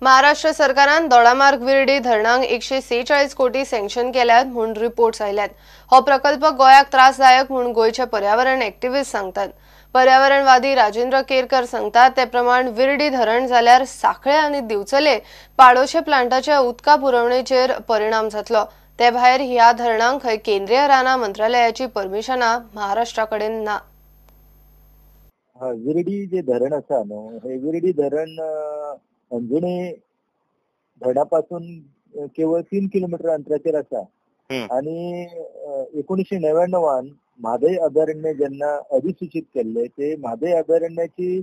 महाराष्ट्र सरकारान दोडामार्ग विर्डी धरणांक 146 कोटी सँक्शन केल्यात म्हूण रिपोर्ट्स आयल्यात। हो प्रकल्प गोंयाक त्रासदायक म्हूण गोंयचे पर्यावरण एक्टिव्हिस्ट सांगतात। पर्यावरणवादी राजेंद्र केरकर सांगतात ते प्रमाण विर्डी धरण जाल्यार सांखळे आनी दिवचले पाडोशे प्लांटाच्या उदका पुरवणेचेर परिणाम जातलो। ते भायर ह्या धरणांक खंय केंद्रीय रानां मंत्रालयाची परमिशनां महाराष्ट्राकडेन ना। विर्डी जे धरण आसा न्हू, हे विर्डी धरण अंजणे धरणापासून केवळ 3 किलोमीटर अंतराचेर आसा आणि 1999 म्हादय अभयारण्य जेन्ना अधिसूचित केल्ले ते म्हादय अभयारण्याची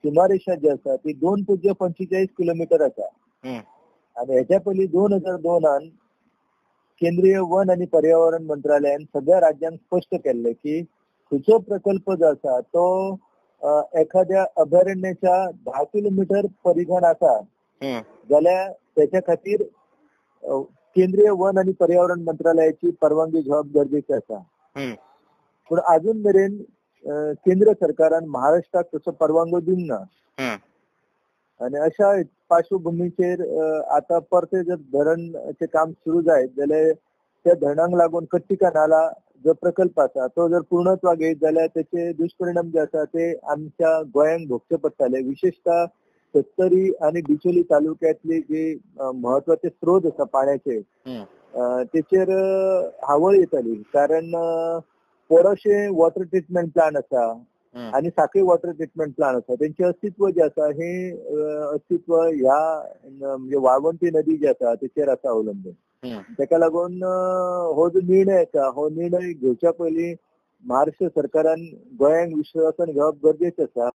सीमारेषा जी आसा ती 2.45 किलोमीटर आसा आणि ह्याच्या पयलीं 2002 केंद्रीय वन आणि पर्यावरण मंत्रालयान सगळ्या राज्यांक स्पष्ट केल्ले की खंयचो प्रकल्प जो आसा तो एखाद्या अभयारण्याच्या 10 किलोमीटर परिघान आसा जाल्यार त्याच्या खातीर केंद्रीय वन आणि पर्यावरण मंत्रालयाची परवानगी घेवप गरजेचे आसा। पण अजून मेरेन केंद्र सरकारान महाराष्ट्राक तसो परवानगो दिवंक ना आणि अशा पार्श्वभूमीचेर आता परते जर धरणचे काम सुरू जायत जाल्यार त्या धरणांक लागून कट्टिका नाला जो प्रकल्प आसा तो जर पूर्णत्वाक येयत जाल्यार त्याचे दुष्परिणाम जे आसा ते आमच्या गोंयांक भोगचे पडटले। विशेषतः सत्तरी आणि बिचोली तालुक्यातले जे महत्वाचे स्रोत आसा पाण्याचे तेचेर हावळ येतली, कारण पोरोशे वॉटर ट्रीटमेंट प्लांट आसा आणि साखळे वॉटर ट्रीटमेंट प्लांट आसा त्यांचे अस्तित्व जे आसा हे अस्तित्व ह्या म्हणजे वाळवंटी नदी जी आसा तेचेर आसा अवलंबून। तेका लागून हो जो निर्णय आसा हो निर्णय घेवच्या पयलीं महाराष्ट्र सरकारान गोंयांक विश्वासान घेवप गरजेचें आसा।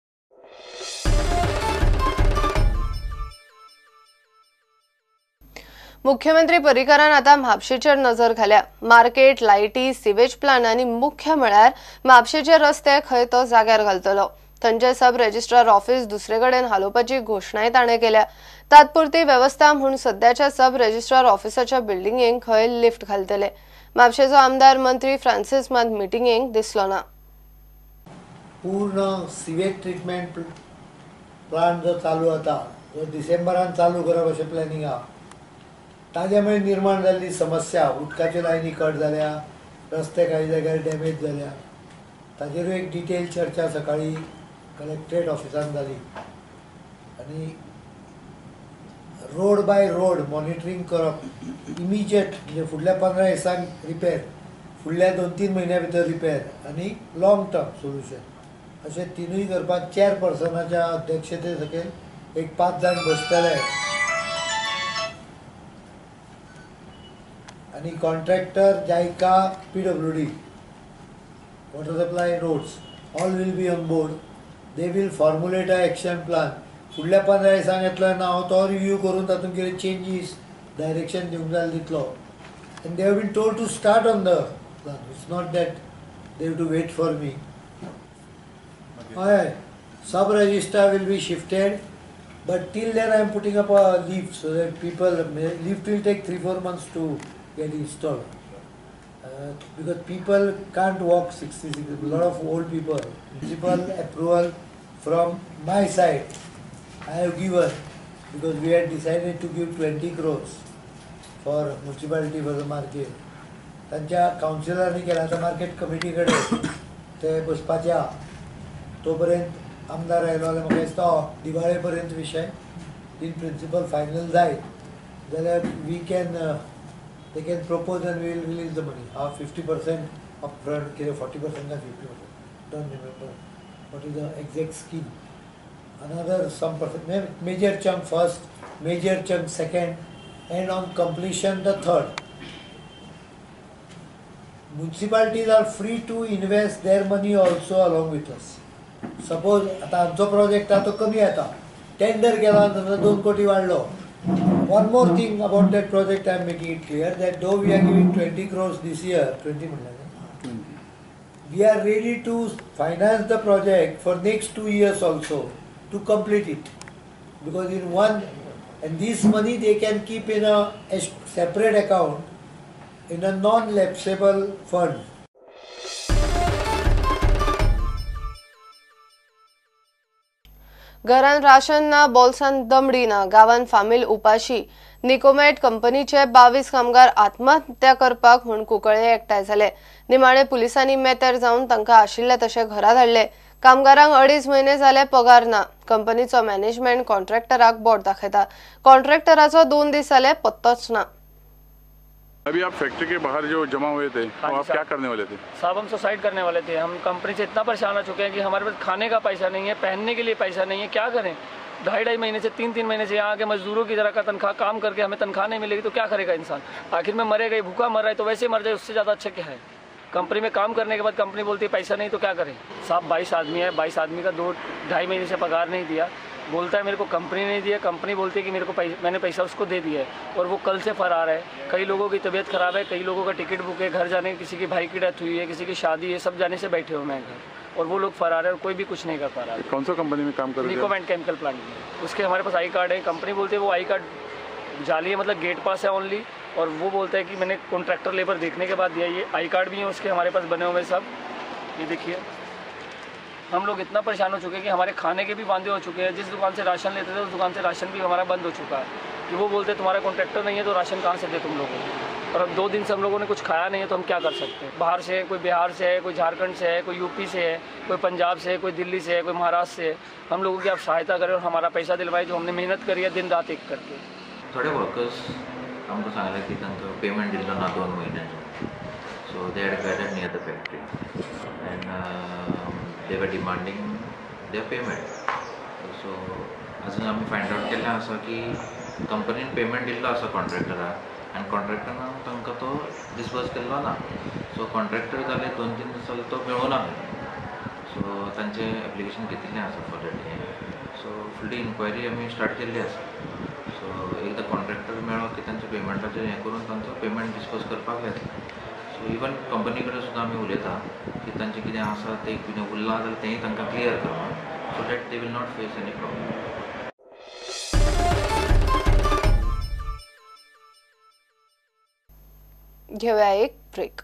मुख्यमंत्री पर्रीकारान आता म्हापशेचेर नजर घाल्या। मार्केट, लायटी, सिवेज प्लांट आनी मुख्य म्हळ्यार म्हापशेचे रस्ते खंय तो जाग्यार घालतलो। थंयचे सब रजिस्ट्रार ऑफिस दुसरे कडेन हालोवपाची घोशणाय ताणें केल्या। तात्पुरती व्यवस्था म्हूण सध्याच्या सब रजिस्ट्रार ऑफिसाच्या बिल्डिंगेक खंय लिफ्ट घालतले। म्हापशेचो आमदार मंत्री फ्रांसिस मात मिटिंगेक दिसलो ना। पूर्ण सिवेज ट्रीटमेंट प्लांट जो चालू आता जो डिसेंबरान चालू करप अशें प्लॅनिंग आहा ताजे मुळे निर्माण जाल्ली समस्या उदकाच्यो लायनी कट जाल्या, रस्ते काही जाग्यार डॅमेज जाल्या, ताजेरूय एक डिटेल चर्चा सकाळी कलेक्टरेट ऑफिसान जाली आणि रोड बाय रोड मॉनिटरींग करप इमिजिएट म्हणजे फुडल्या 15 दिसांक रिपेर, फुडल्या 2-3 म्हयन्या भितर रिपेर आणि लॉंग टर्म सोल्युशन अशें तिनूय करपाक चेअरपर्सनाच्या अध्यक्षते सकयल एक 5 जाण बसतले आणि contractor JICA PWD water supply roads all will be on board. They will formulate a action plan. फुडल्या 15 दिसांक येतलो आनी हांव तो रिव्यू करून तातूंत कितें चेंजीस डायरेक्शन दिवंक जाय दितलो and they have been told to start on the plan. It's not that they have to wait for me. हय, sub registrar will be shifted but till then I am putting up a lift so that people, lift will take 3-4 months to get installed because people can't walk 66, a lot of old people. Municipal approval from my side I have given because we had decided to give 20 crores for municipality for the market. त्यांच्या काउन्सिलरांनी केला आता market committee कडेन ते बसपाचे आहा तोपर्यंत आमदार आयलो जाल्यार म्हाका दिसता दिवाळे पर्यंत विशय इन प्रिंसिपल फायनल जायत जाल्यार we can they can propose and we will release the money. 50% upfront, 40% and 50%. Don't remember what is the exact scheme. Another some percent, major chunk first, major chunk second, and on completion the third. Municipalities are free to invest their money also along with us. Suppose आता आमचो project आता कमी येता, tender केला नंतर 2 कोटी वाढलो. One more thing about that project I am making it clear that though we are giving 20 crores this year, 20 million, we are ready to finance the project for next 2 years also to complete it. Because in one, and this money they can keep in a separate account in a non-lapsable fund. घरान राशनना बोल्सान दमडीना गावान फामील उपाशी निकोमेट कंपनीचे 22 कामगार आत्महत्या करपाक म्हूण कुंकळे एकठांय जाले। निमाणे पुलिसांनी मेतेर जावन तांकां आशिल्ले तशे घरा धाडले। कामगारांक 2.5 म्हयने जाले पगार ना। कंपनीचो मॅनेजमेंट कॉन्ट्रॅक्टराक बोट दाखयता। कॉन्ट्रॅक्टराचो 2 दीस जाले पत्तोच ना। अभी आप फैक्ट्री के बाहर जो जमा हुए थे तो आप क्या करने वाले थे? साहब हम सुसाइड करने वाले थे। हम कंपनी से इतना परेशान हो चुके हैं कि हमारे पास खाने का पैसा नहीं है, पहनने के लिए पैसा नहीं है, क्या करें। 2.5 महीने से 3 महीने से यहाँ के मजदूरों की तरह का तनख्वाह काम करके हमें तनख्वाह नहीं मिलेगी तो क्या करेगा इंसान। आखिर में मरेगा, भूखा मर रहा है तो वैसे मर जाए, उससे ज़्यादा अच्छा क्या है। कंपनी में काम करने के बाद कंपनी बोलती है पैसा नहीं तो क्या करें। साहब 22 आदमी है, 22 आदमी का 2-2.5 महीने से पगार नहीं दिया। बोलता है मेरे को कंपनी नहीं दिया, कंपनी बोलती है कि मेरे को मैंने पैसा उसको दे दिया है और वो कल से फरार है। कई लोगों की तबीयत खराब है, कई लोगों का टिकट बुक है घर जाने, किसी की भाई की डेथ हुई है, किसी की शादी है, सब जाने से बैठे हुए हैं घर और वो लोग फरार है और कोई भी कुछ नहीं कर पा रहा है। कौन सा कंपनी में काम कर रहे थे? निकोमेट केमिकल प्लांट में। उसके हमारे पास आई कार्ड है। कंपनी बोलती है वो आई कार्ड जाली है, मतलब गेट पास है ओनली, और वो बोलता है कि मैंने कॉन्ट्रैक्टर लेबर देखने के बाद दिया। ये आई कार्ड भी है उसके हमारे पास बने हुए सब। ये देखिए हम लोग इतना परेशान हो चुके हैं कि हमारे खाने के भी वांदे हो चुके हैं। जिस दुकान से राशन लेते थे उस दुकान से राशन भी हमारा बंद हो चुका है कि वो बोलते तुम्हारा कॉन्ट्रैक्टर नहीं है तो राशन कहाँ से दे तुम लोगों को। और अब 2 दिन से हम लोगों ने कुछ खाया नहीं है तो हम क्या कर सकते हैं। बाहर से है, कोई बिहार से है, कोई झारखंड से है, कोई यूपी से है, कोई पंजाब से है, कोई दिल्ली से है, कोई महाराष्ट्र से है। हम लोगों की आप सहायता करें और हमारा पैसा दिलवाए जो हमने मेहनत करी है दिन रात एक करके। थोडे वर्कर्स आमकां सांगलें की तांकां पेमेंट दिल्लो ना 2 म्हयन्याचो, so they had gathered near the factory and they वर डिमांडींग देयर पेमेंट। सो अजून आमी फायंड आउट केल्लें आसा की कंपनीन पेमेंट दिल्लो आसा कॉन्ट्रॅक्टराक आनी कॉन्ट्रॅक्टरान तांकां तो डिस्बर्स केल्लो ना। सो कॉन्ट्रॅक्टर जाले 2-3 दीस जाले तो मेळूना। सो तांचें एप्लिकेशन घेतिल्लें आसा फॉर दॅट। सो फुडली इन्क्वायरी आमी स्टार्ट केल्ली आसा। सो एकदां कॉन्ट्रॅक्टर मेळ्ळो की तांच्या पेमेंटाचेर हें करून तांचो पेमेंट डिस्पोज करपाक येता। सो इवन कंपनी कडेन सुद्दां आमी उलयता की तांचें कितें आसा तें कितें उरलां जाल्यार तेंय तांकां क्लियर करपाक, so that they will not face any problem. घेऊया एक ब्रेक।